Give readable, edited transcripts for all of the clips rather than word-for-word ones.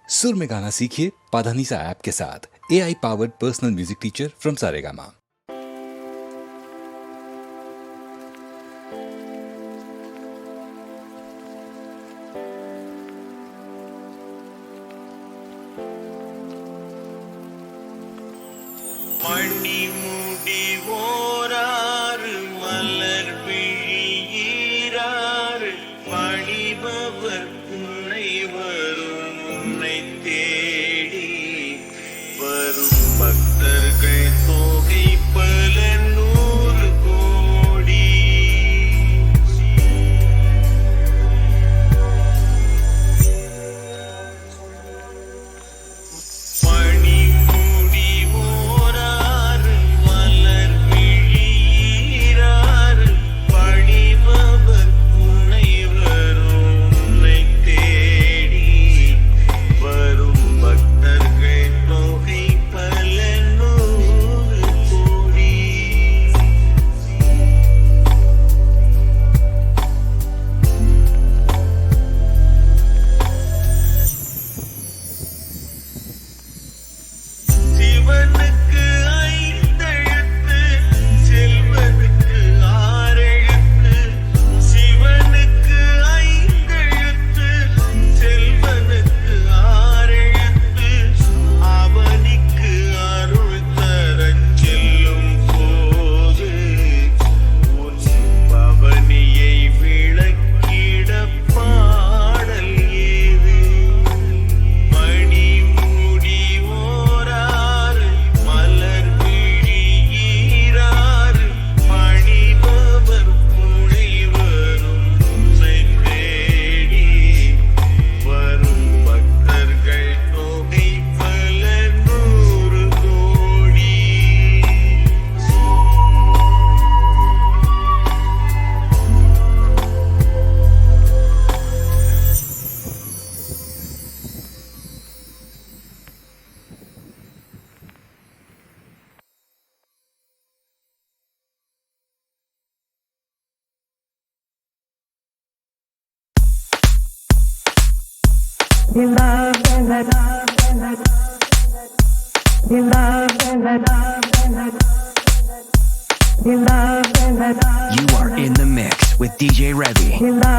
सुर में गाना सीखिए पाधानीसा ऐप के साथ। AI powered personal music teacher from Saregama. மணிமுடி ஓராறு மலர் விழியீராறு பணிபவர் உன்னை வரும் உன்னை தேடி வரும் பக்தர்கள் தொகை பல நூறு கோடி. மணிமுடி ஓராறு மலர் விழியீராறு பணிபவர் உன்னை வரும் உன்னை தேடி வரும் பக்தர்கள் தொகை பல நூறு கோடி. சிவனுக்கு ஐந்தெழுத்து செல்வனுக்கு ஆறெழுத்து. சிவனுக்கு ஐந்தெழுத்து செல்வனுக்கு ஆறெழுத்து. அவனிக்கு அருள் தரச் செல்லும் போது உன் பவனியை விளக்கிட பாடல் ஏது. மணிமுடி ஓராறு மலர் விழியீராறு பணிபவர் உன்னை வரும் உன்னை தேடி வரும் பக்தர்கள் தொகை பல நூறு கோடி. You are in the mix with DJ Revy. Nila,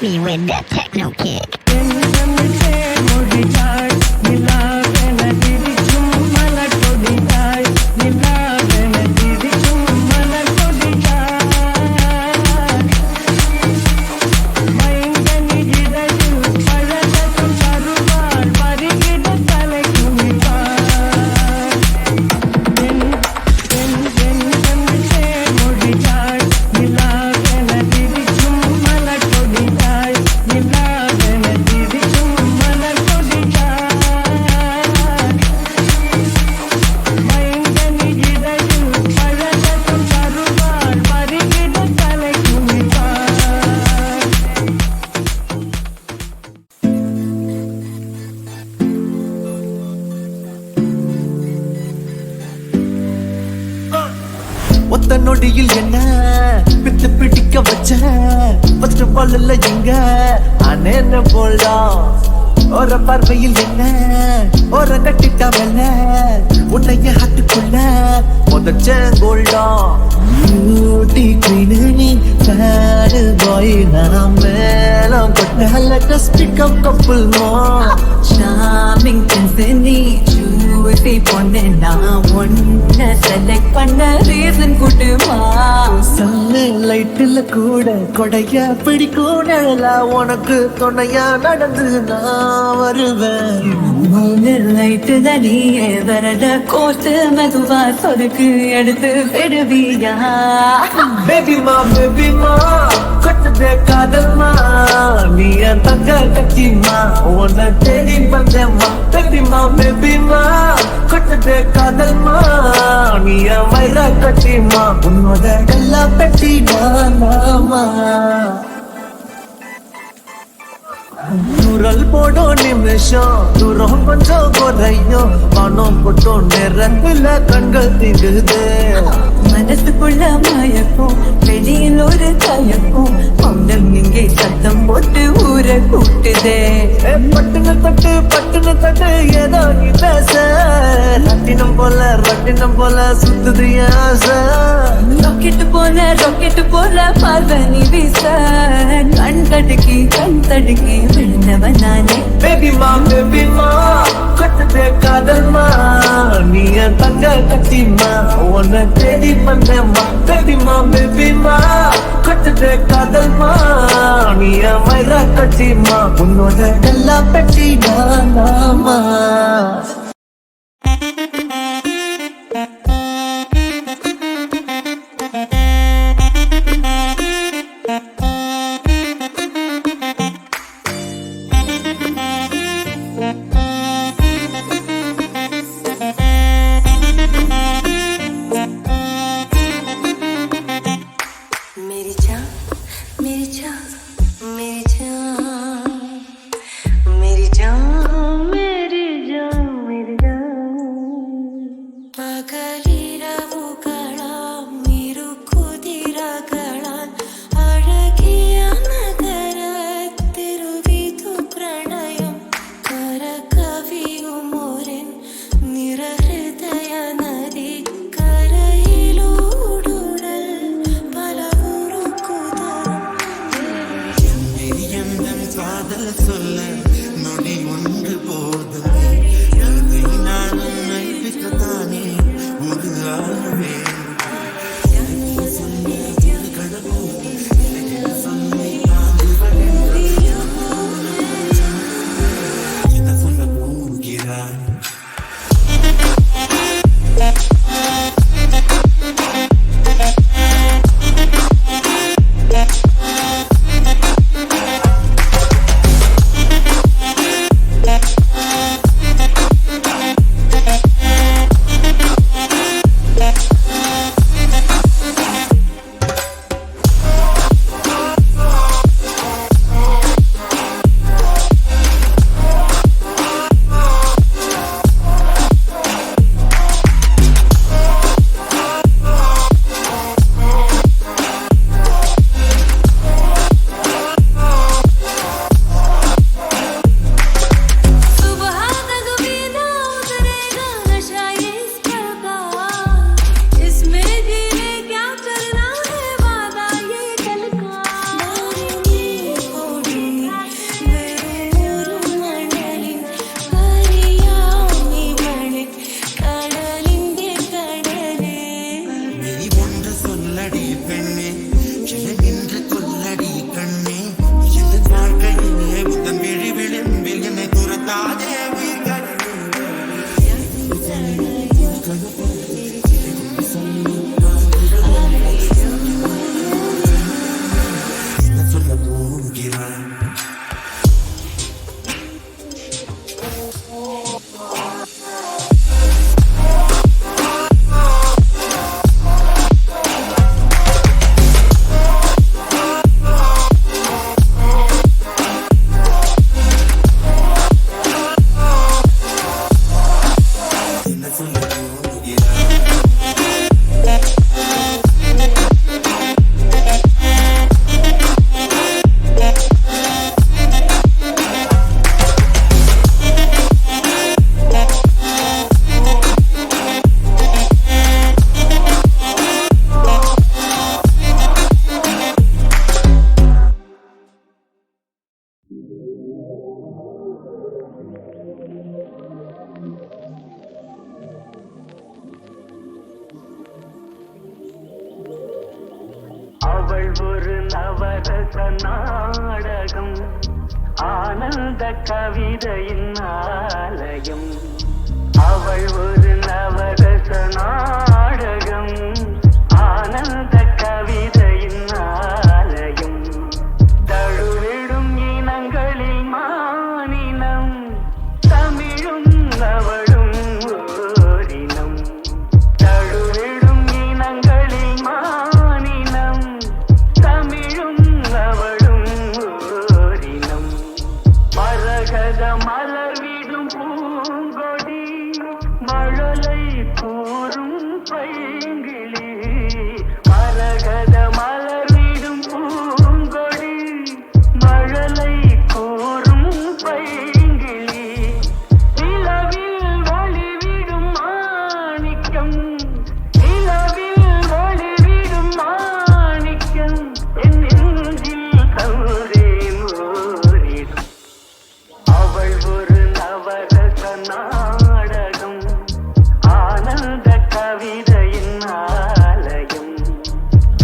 me with that techno kick. ஒத்த நொடியில் என்ன பித்து பிடிக்க வச்ச ஃபர்ஸ்ட் பால்ல எங்க அனேன போலா ஒரு பார்வையில் என்ன ஒரு கட்டிட்ட வெல்ல உன்னைய ஹாட்டுக்குள்ள முதச்ச கோல்டா பியூட்டி குயின் நீ பேட் பாய் நான் மேலம் கொட்ட let us pick up couple மோ charming Tanzani juicy பொண்ணு நான் ஒன்ன செலக்ட் பண்ண ரீசன் குடுமா சன்னு லைட்ல கூட கொடைய பிடிக்கும் நிழலா உனக்கு துணையா நடந்து நான் வருவேன் மூணு லைட்டு தனியே வரட கோர்த்து மெதுவா சொருக்கு எடுத்து விடுவியா பேபிமா கொட்டதே காதல்மா நீ என் தங்க கட்சிமா உன்னை தேடி வந்தேம்மா பேபிமா கொட்டதே காதல்மா நீ என் வயிற கட்சிமா உன்னோட எல்லா பெட்டி நானாமா நூறல் போடும் நிமிஷம் தூரம் கொஞ்சம் குறையும் பணம் போட்டும் நேரத்துல கண்கள் திங்குது மனசுக்குள்ள மயக்கும் வெளியில் ஒரு தயக்கும் மௌனம் இங்கே சத்தம் போட்டு ஊரை கூட்டுதே பட்டுன்னு தட்டு ஏதோ நீ பேச ரட்டினம் போல சுத்துது ஆசை ராக்கெட்டு போல பார்வனி வீச கண் தடுக்கி விழுந்தவன் நானே பேபிமா கொட்டதே காதல்மா நீ என் தங்க கட்டிமா உன்னை தேடி வந்தேம்மா பேபிமா கொட்டதே காதல்மா நீ என் வயிற கட்டிமா உன்னோட எல்லா பெட்டி நானாமா मेरी जान मेरी जान मेरी जान मेरी जान मेरी जान சொல்லடி பெண்ணே என்று கொல்லடி கண்ணே என் வாழ்க்கையிலே உதன் விழி விளிம்பில் என்னை துரத்தாதே உயிர்கள் சொல்ல போகிறான் அவள் ஒரு நவரச நாடகம் ஆனந்த கவிதையின் ஆலயம் அவள் ஒரு நவரச நாடகம் ஆனந்த கவிதையின் ஆலயம் தழுவிடும் இனங்களில் மானினம் தமிழும் அவளும் ஓரினம் தழுவிடும் இனங்களில் மானினம் தமிழும் அவளும் ஓரினம் மரகத மலர்விடும் பூங்கொடி மழலை கூறும் பைங்கிளி மரகத மலர்விடும் பூங்கொடி மழலை கூறும் பைங்கிளி நிலவில் ஒளிவிடும் மாணிக்கம் நிலவில் ஒளிவிடும் மாணிக்கம் என் நெஞ்சில் கண்டேன் ஓரிடம் அவள் ஒரு நவரச நாடகம் ஆனந்த கவிதையின் ஆலயம்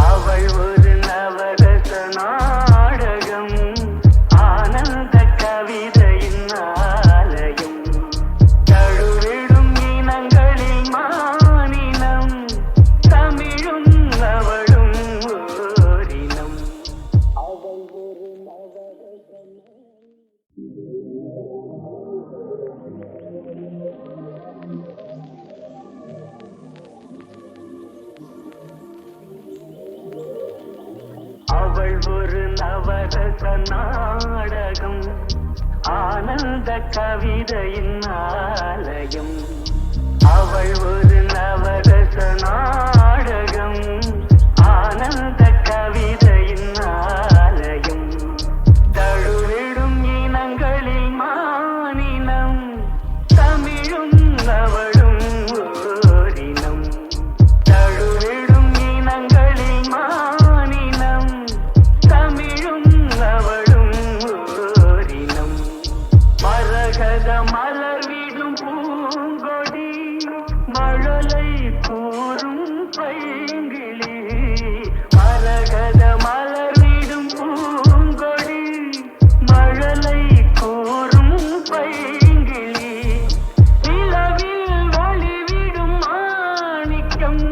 அவள் ஒரு நவரச நாடகம் ஆனந்த கவிதையின் ஆலயம் தழுவிடும் இனங்களில் மானினம் தமிழும் அவளும் ஓரினம் அவள் ஒரு நவரச அவள் ஒரு நவரச நாடகம் ஆனந்த கவிதையின் ஆலயம் அவள் ஒரு நவரச நாடகம் ஆனந்த கவிதையின் ஆலயம் தழுவிடும் இனங்களில் மானினம் தமிழும் அவளும் ஓரினம் தழுவிடும் இனங்களில் மானினம் தமிழும் அவளும் ஓரினம் மரகத மலர்விடும் பூங்கொடி மழலை கூறும் பைங்கிளி மரகத மலர்விடும் பூங்கொடி மழலை கூறும் பைங்கிளி நிலவில் ஒளிவிடும் மாணிக்கம்